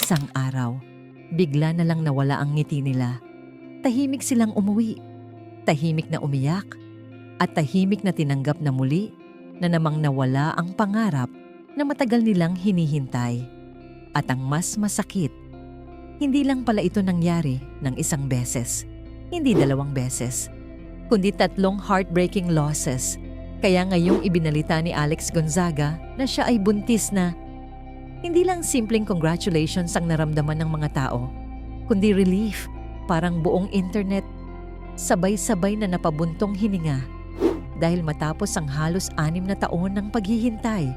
Isang araw, bigla na lang nawala ang ngiti nila. Tahimik silang umuwi, tahimik na umiyak, at tahimik na tinanggap na muli na namang nawala ang pangarap na matagal nilang hinihintay. At ang mas masakit, hindi lang pala ito nangyari ng isang beses, hindi 2 beses, kundi 3 heartbreaking losses. Kaya ngayong ibinalita ni Alex Gonzaga na siya ay buntis na, hindi lang simpleng congratulations ang naramdaman ng mga tao, kundi relief, parang buong internet, sabay-sabay na napabuntong hininga. Dahil matapos ang halos 6 na taon ng paghihintay,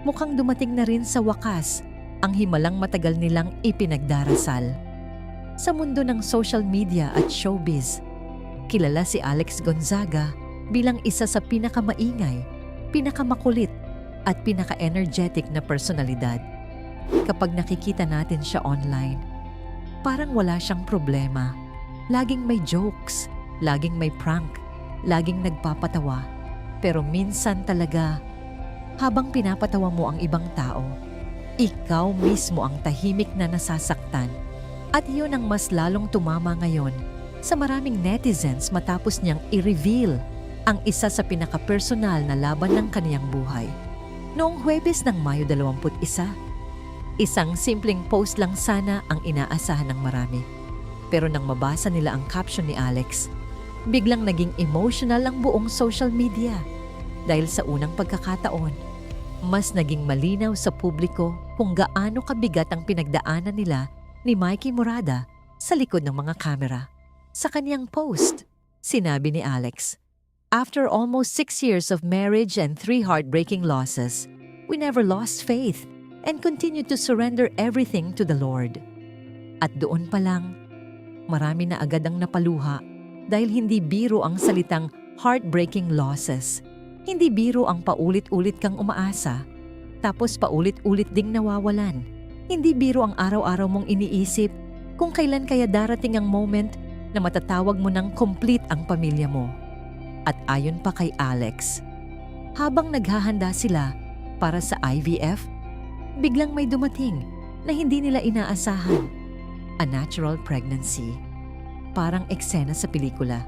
mukhang dumating na rin sa wakas ang himalang matagal nilang ipinagdarasal. Sa mundo ng social media at showbiz, kilala si Alex Gonzaga bilang isa sa pinakamaingay, pinakamakulit, at pinaka-energetic na personalidad. Kapag nakikita natin siya online, parang wala siyang problema. Laging may jokes, laging may prank, laging nagpapatawa. Pero minsan talaga, habang pinapatawa mo ang ibang tao, ikaw mismo ang tahimik na nasasaktan. At yun ang mas lalong tumama ngayon sa maraming netizens matapos niyang i-reveal ang isa sa pinaka-personal na laban ng kaniyang buhay. Noong Huwebes ng Mayo 21, isang simpleng post lang sana ang inaasahan ng marami. Pero nang mabasa nila ang caption ni Alex, biglang naging emotional ang buong social media. Dahil sa unang pagkakataon, mas naging malinaw sa publiko kung gaano kabigat ang pinagdaanan nila ni Mikey Morada sa likod ng mga kamera. Sa kaniyang post, sinabi ni Alex, "After almost 6 years of marriage and 3 heartbreaking losses, we never lost faith and continued to surrender everything to the Lord." At doon pa lang, marami na agad ang napaluha dahil hindi biro ang salitang heartbreaking losses. Hindi biro ang paulit-ulit kang umaasa, tapos paulit-ulit ding nawawalan. Hindi biro ang araw-araw mong iniisip kung kailan kaya darating ang moment na matatawag mo ng complete ang pamilya mo. At ayon pa kay Alex, habang naghahanda sila para sa IVF, biglang may dumating na hindi nila inaasahan. A natural pregnancy. Parang eksena sa pelikula.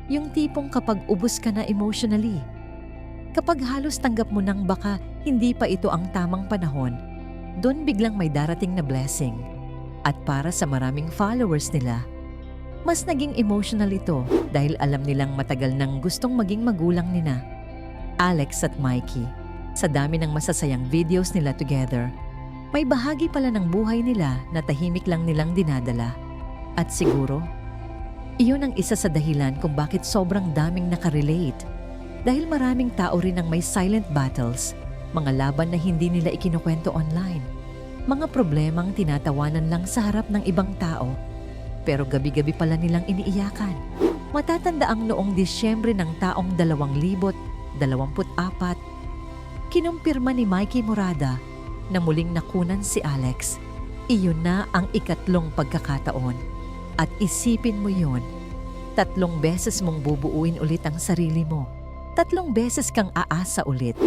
Yung tipong kapag ubos ka na emotionally. Kapag halos tanggap mo nang baka hindi pa ito ang tamang panahon, doon biglang may darating na blessing. At para sa maraming followers nila, mas naging emotional ito dahil alam nilang matagal nang gustong maging magulang nina. Alex at Mikey, sa dami ng masasayang videos nila together, may bahagi pala ng buhay nila na tahimik lang nilang dinadala. At siguro, iyon ang isa sa dahilan kung bakit sobrang daming nakarelate. Dahil maraming tao rin ang may silent battles, mga laban na hindi nila ikinukwento online, mga problemang tinatawanan lang sa harap ng ibang tao, pero gabi-gabi pala nilang iniiyakan. Matatandaang noong Disyembre ng taong 2024, kinumpirma ni Mikey Morada na muling nakunan si Alex. Iyon na ang ikatlong pagkakataon. At isipin mo yun, 3 beses mong bubuuin ulit ang sarili mo. 3 beses kang aasa ulit.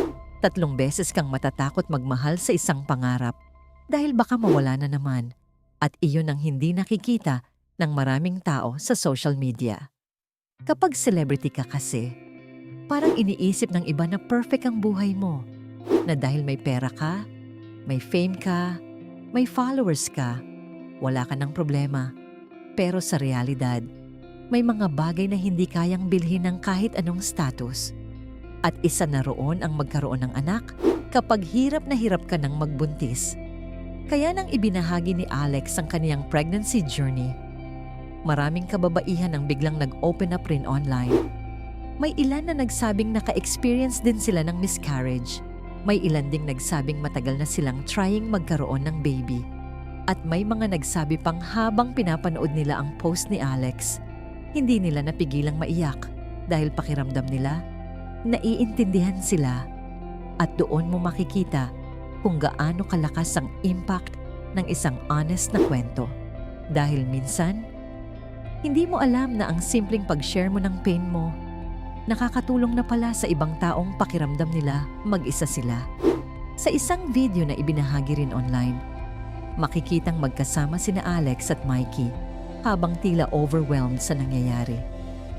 3 beses kang matatakot magmahal sa isang pangarap dahil baka mawala na naman. At iyon ang hindi nakikita ng maraming tao sa social media. Kapag celebrity ka kasi, parang iniisip ng iba na perfect ang buhay mo. Na dahil may pera ka, may fame ka, may followers ka, wala ka ng problema. Pero sa realidad, may mga bagay na hindi kayang bilhin ng kahit anong status. At isa na roon ang magkaroon ng anak kapag hirap na hirap ka ng magbuntis. Kaya nang ibinahagi ni Alex ang kaniyang pregnancy journey, maraming kababaihan ang biglang nag-open up rin online. May ilan na nagsabing naka-experience din sila ng miscarriage. May ilan ding nagsabing matagal na silang trying magkaroon ng baby. At may mga nagsabi pang habang pinapanood nila ang post ni Alex, hindi nila napigilang maiyak dahil pakiramdam nila, naiintindihan sila. At doon mo makikita kung gaano kalakas ang impact ng isang honest na kwento. Dahil minsan, hindi mo alam na ang simpleng pag-share mo ng pain mo, nakakatulong na pala sa ibang taong pakiramdam nila mag-isa sila. Sa isang video na ibinahagi rin online, Makikitang magkasama sina Alex at Mikey habang tila overwhelmed sa nangyayari.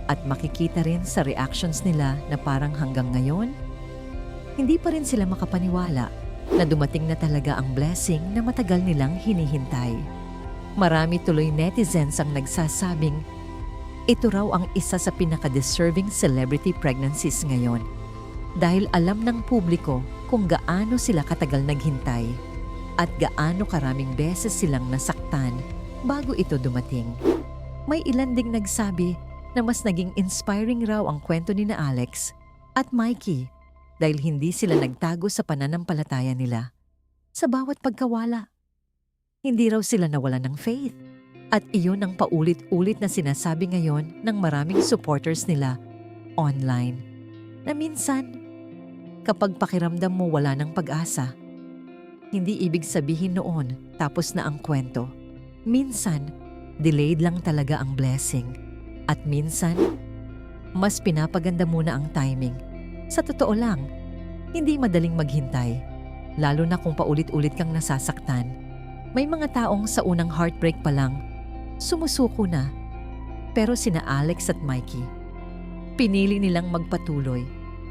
At makikita rin sa reactions nila na parang hanggang ngayon, hindi pa rin sila makapaniwala na dumating na talaga ang blessing na matagal nilang hinihintay. Marami tuloy netizens ang nagsasabing ito raw ang isa sa pinaka-deserving celebrity pregnancies ngayon dahil alam ng publiko kung gaano sila katagal naghintay at gaano karaming beses silang nasaktan bago ito dumating. May ilan ding nagsabi na mas naging inspiring raw ang kwento ni na Alex at Mikey dahil hindi sila nagtago sa pananampalataya nila sa bawat pagkawala. Hindi raw sila nawala ng faith. At iyon ang paulit-ulit na sinasabi ngayon ng maraming supporters nila online. Na minsan, kapag pakiramdam mo wala ng pag-asa, hindi ibig sabihin noon tapos na ang kwento. Minsan, delayed lang talaga ang blessing. At minsan, mas pinapaganda muna ang timing. Sa totoo lang, hindi madaling maghintay, lalo na kung paulit-ulit kang nasasaktan. May mga taong sa unang heartbreak pa lang, sumusuko na. Pero sina Alex at Mikey, pinili nilang magpatuloy,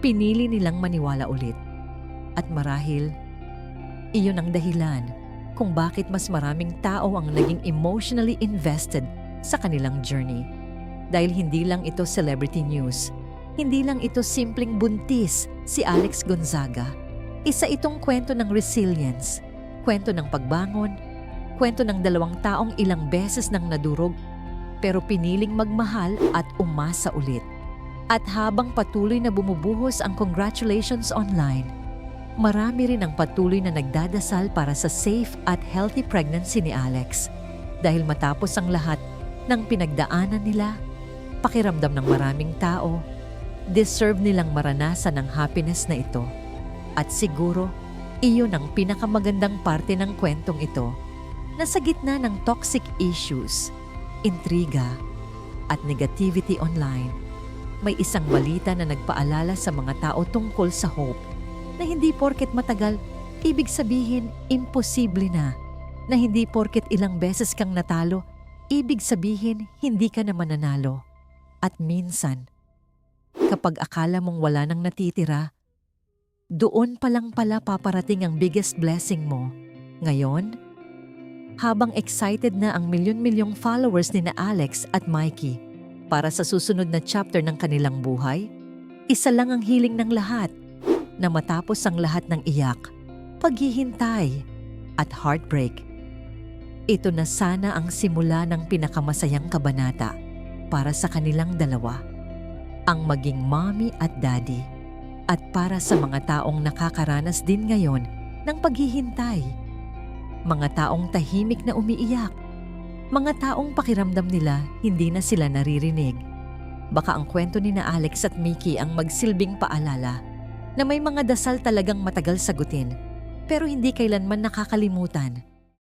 pinili nilang maniwala ulit. At marahil, iyon ang dahilan kung bakit mas maraming tao ang naging emotionally invested sa kanilang journey. Dahil hindi lang ito celebrity news, hindi lang ito simpleng buntis si Alex Gonzaga. Isa itong kwento ng resilience, kwento ng pagbangon, kwento ng dalawang taong ilang beses nang nadurog pero piniling magmahal at umasa ulit. At habang patuloy na bumubuhos ang congratulations online, marami rin ang patuloy na nagdadasal para sa safe at healthy pregnancy ni Alex. Dahil matapos ang lahat ng pinagdaanan nila, pakiramdam ng maraming tao, deserve nilang maranasan ang happiness na ito. At siguro, iyon ang pinakamagandang parte ng kwentong ito, na sa gitna ng toxic issues, intriga, at negativity online, may isang balita na nagpaalala sa mga tao tungkol sa hope, na hindi porket matagal, ibig sabihin imposible na hindi porket ilang beses kang natalo, ibig sabihin hindi ka na mananalo. At minsan, kapag akala mong wala nang natitira, doon pa lang pala paparating ang biggest blessing mo. Ngayon, habang excited na ang milyon-milyong followers ni na Alex at Mikey para sa susunod na chapter ng kanilang buhay, isa lang ang hiling ng lahat, na matapos ang lahat ng iyak, paghihintay at heartbreak. Ito na sana ang simula ng pinakamasayang kabanata para sa kanilang dalawa, ang maging mommy at daddy, at para sa mga taong nakakaranas din ngayon ng paghihintay. Mga taong tahimik na umiiyak, mga taong pakiramdam nila hindi na sila naririnig. Baka ang kwento ni na Alex at Mikey ang magsilbing paalala na may mga dasal talagang matagal sagutin, pero hindi kailanman nakakalimutan.